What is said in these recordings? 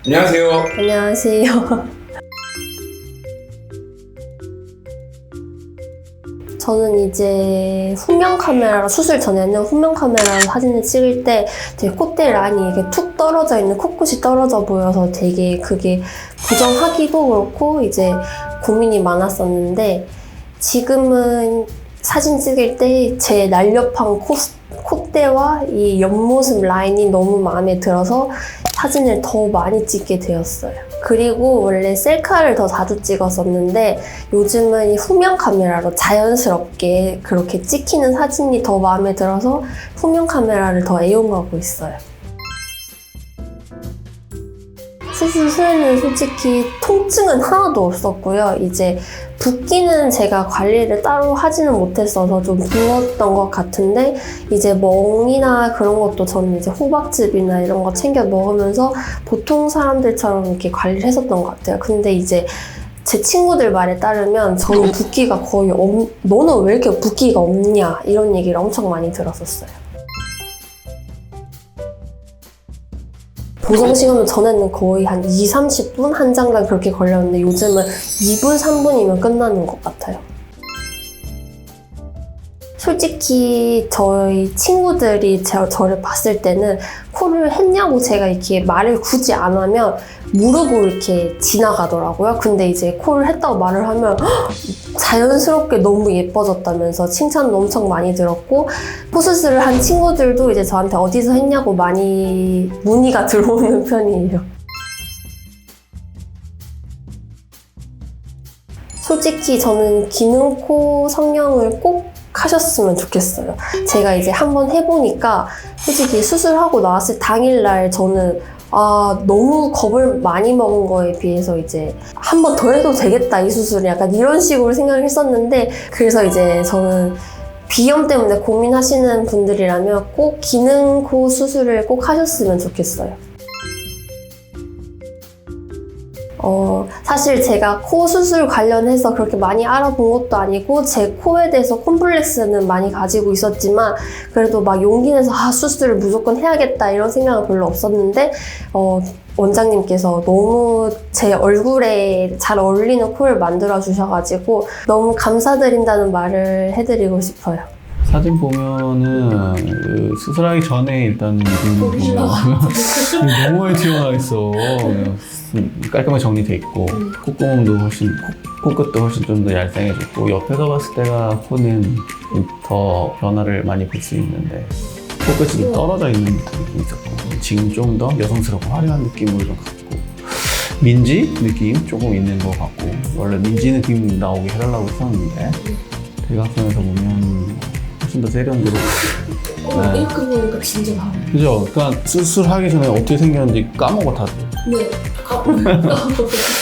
안녕하세요. 안녕하세요. 저는 이제 후면 카메라로, 수술 전에는 후면 카메라로 사진을 찍을 때 되게 콧대 라인이 이렇게 툭 떨어져 있는, 코끝이 떨어져 보여서 되게 그게 부정하기도 그렇고 이제 고민이 많았었는데, 지금은 사진 찍을 때 제 날렵한 콧대와 이 옆모습 라인이 너무 마음에 들어서 사진을 더 많이 찍게 되었어요. 그리고 원래 셀카를 더 자주 찍었었는데 요즘은 이 후면 카메라로 자연스럽게 그렇게 찍히는 사진이 더 마음에 들어서 후면 카메라를 더 애용하고 있어요. 수술 후에는 솔직히 통증은 하나도 없었고요. 이제 붓기는 제가 관리를 따로 하지는 못했어서 좀 부었던 것 같은데, 이제 멍이나 그런 것도 저는 이제 호박즙이나 이런 거 챙겨 먹으면서 보통 사람들처럼 이렇게 관리를 했었던 것 같아요. 근데 이제 제 친구들 말에 따르면 저는 붓기가 거의 너는 왜 이렇게 붓기가 없냐 이런 얘기를 엄청 많이 들었었어요. 보정 시간은 전에는 거의 한 20-30분? 한 장당 그렇게 걸렸는데 요즘은 2분, 3분이면 끝나는 것 같아요. 솔직히 저희 친구들이 저를 봤을 때는 코를 했냐고 제가 이렇게 말을 굳이 안 하면 모르고 이렇게 지나가더라고요. 근데 이제 코를 했다고 말을 하면 자연스럽게 너무 예뻐졌다면서 칭찬도 엄청 많이 들었고, 코수술을 한 친구들도 이제 저한테 어디서 했냐고 많이 문의가 들어오는 편이에요. 솔직히 저는 기능코 성형을 꼭 하셨으면 좋겠어요. 제가 이제 한번 해보니까 솔직히 수술하고 나왔을 당일날 저는 너무 겁을 많이 먹은 거에 비해서 이제 한 번 더 해도 되겠다 이 수술을 약간 이런 식으로 생각을 했었는데, 그래서 이제 저는 비염 때문에 고민하시는 분들이라면 꼭 기능코 수술을 꼭 하셨으면 좋겠어요. 사실 제가 코 수술 관련해서 그렇게 많이 알아본 것도 아니고 제 코에 대해서 콤플렉스는 많이 가지고 있었지만 그래도 막 용기 내서 수술을 무조건 해야겠다 이런 생각은 별로 없었는데 원장님께서 너무 제 얼굴에 잘 어울리는 코를 만들어 주셔가지고 너무 감사드린다는 말을 해드리고 싶어요. 사진 보면은 그 수술하기 전에 일단 보면 너무 많이 튀어나와 있어. 깔끔하게 정리돼 있고 콧구멍도 훨씬, 코끝도 훨씬 좀 더 얄쌍해졌고, 옆에서 봤을 때가 코는 더 변화를 많이 볼 수 있는데 코끝이 좀 떨어져 있는 느낌이 있었고, 지금 좀 더 여성스럽고 화려한 느낌으로 좀 갖고 민지 느낌 조금 있는 것 같고, 원래 민지 느낌 나오게 해달라고 했었는데 대각선에서 보면 훨씬 더 세련되고. 이렇게 보니까 진짜 나와요. 그죠? 그러니까 수술하기 전에 어떻게 생겼는지 까먹어 다들. 네.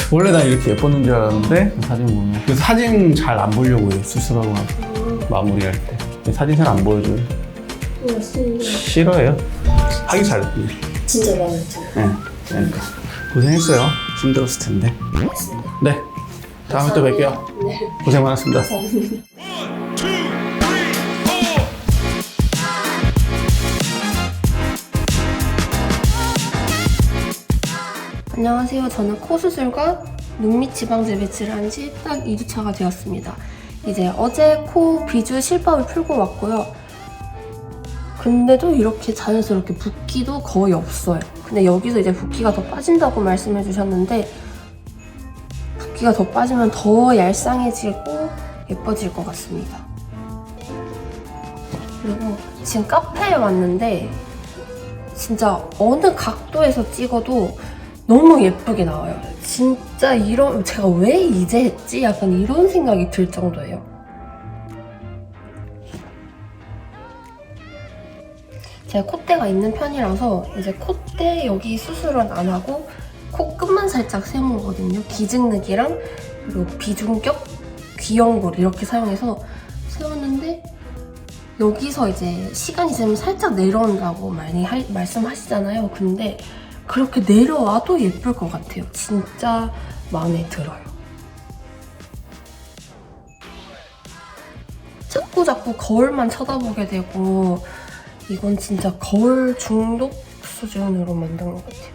원래 난 이렇게 예뻤는 줄 알았는데 사진 보면, 그래서 사진 잘 안 보려고 해요. 수술하고 나서 마무리할 때 사진 잘 안 보여줘요. 싫어해요. 하기 잘했네. 진짜 마음에 들어요. 네, 그러니까 고생했어요. 힘들었을 텐데. 고맙습니다. 네, 다음에 또 뵐게요. 네. 고생 많았습니다. 감사합니다. 안녕하세요. 저는 코 수술과 눈밑 지방제 배치를 한 지 딱 2주차가 되었습니다. 이제 어제 코 비주 실밥을 풀고 왔고요. 근데도 이렇게 자연스럽게 붓기도 거의 없어요. 근데 여기서 이제 붓기가 더 빠진다고 말씀해 주셨는데, 붓기가 더 빠지면 더 얄쌍해지고 예뻐질 것 같습니다. 그리고 지금 카페에 왔는데 진짜 어느 각도에서 찍어도 너무 예쁘게 나와요. 진짜 제가 왜 이제 했지? 약간 이런 생각이 들 정도예요. 제가 콧대가 있는 편이라서 이제 콧대 여기 수술은 안 하고 코끝만 살짝 세운 거거든요. 기증늑이랑 그리고 비중격, 귀연골 이렇게 사용해서 세웠는데, 여기서 이제 시간이 지나면 살짝 내려온다고 많이 말씀하시잖아요. 근데 그렇게 내려와도 예쁠 것 같아요. 진짜 마음에 들어요. 자꾸 거울만 쳐다보게 되고, 이건 진짜 거울 중독 수준으로 만든 것 같아요.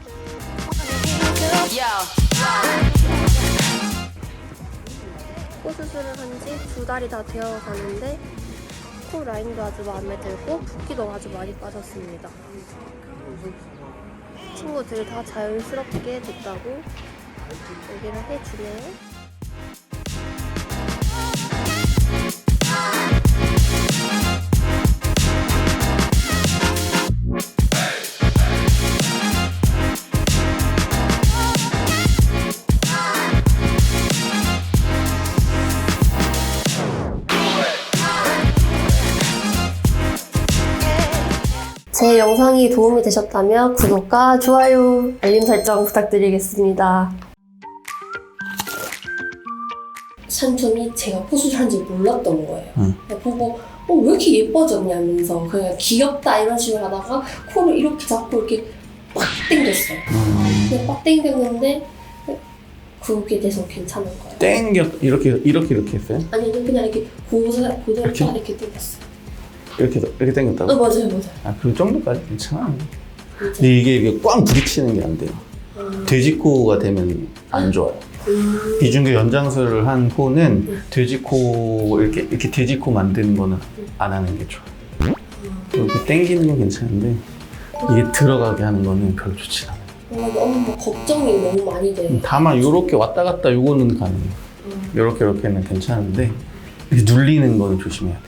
코 수술을 한 지 2달이 다 되어 가는데 코 라인도 아주 마음에 들고 붓기도 아주 많이 빠졌습니다. 친구들 다 자연스럽게 됐다고 얘기를 해주네요. 제 영상이 도움이 되셨다면 구독과 좋아요, 알림 설정 부탁드리겠습니다. 산점이 제가 포수술한지 몰랐던 거예요. 보고 왜 이렇게 예뻐졌냐면서 그냥 귀엽다 이런 식으로 하다가 코를 이렇게 잡고 이렇게 빡 당겼어요. 그냥 빡 당겼는데 그게 돼서 괜찮은 거예요. 이렇게 했어요? 아니 그냥 이렇게 그대로 이렇게? 딱 이렇게 당겼어요. 이렇게 당겼다고? 맞아요. 아, 그 정도까지 괜찮아. 근데 이게 꽉 부딪히는 게 안 돼요. 돼지코가 되면 안 좋아요. 이중교 연장술을 한 코는 돼지코 이렇게 돼지코 만드는 거는 안 하는 게 좋아요. 이렇게 당기는 건 괜찮은데 이게 들어가게 하는 거는 별로 좋지 않아요. 너무 걱정이 너무 많이 돼요. 다만 이렇게 왔다 갔다 요거는 가능해요. 이렇게는 괜찮은데 이렇게 눌리는 거는 조심해야 돼.